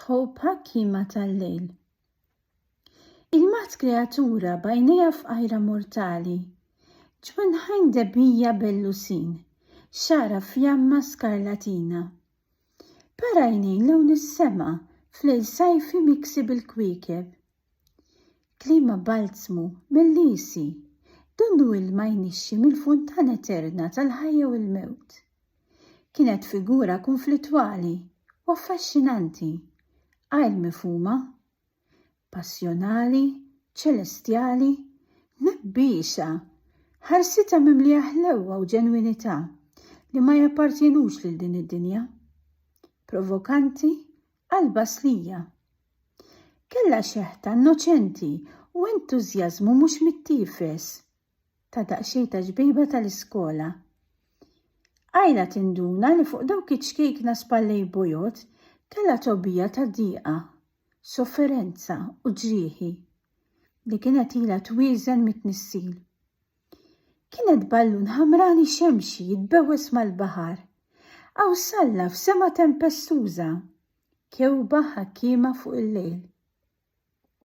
ħobha kima tal-lejl. Il-mat kreatura bajnija f'qajra mortali, ġbinħajn debija bellusin, xara fjamma skarlatina. Parajnejn lawn is-sema f'lejl sajfi miksi bil-kwiekeb. Klima balzmu mill-lisi, dunnu il-ma jnixxi mill-funtan eterna tal-ħajja u l-mewt. Kienet figura konflittwali u affaxxinanti, għajl mifhuma, passjonali, ċelestjali, nebbiexa, ħarsita mimlija ħlewwa u ġenwinità li ma jappartjenux lil din id-dinja. Provokanti, qalba slija. Kella xeħta innoċenti u entużjażmu mhux mit-tifes ta' daqsxejn ta' ġbejba tal-iskola. Għajla tinduna li fuq dawk iċkejkna spallej bojot kella tobija ta' diqa, sofferenza u ġrieħi li kienet ilha twieżen mit-tnissil. Kienet ballun ħamrani xemxi jitbewwes mal-baħar, aw salla f'sema tempestuża, kewba ħakkima fuq il-lejl.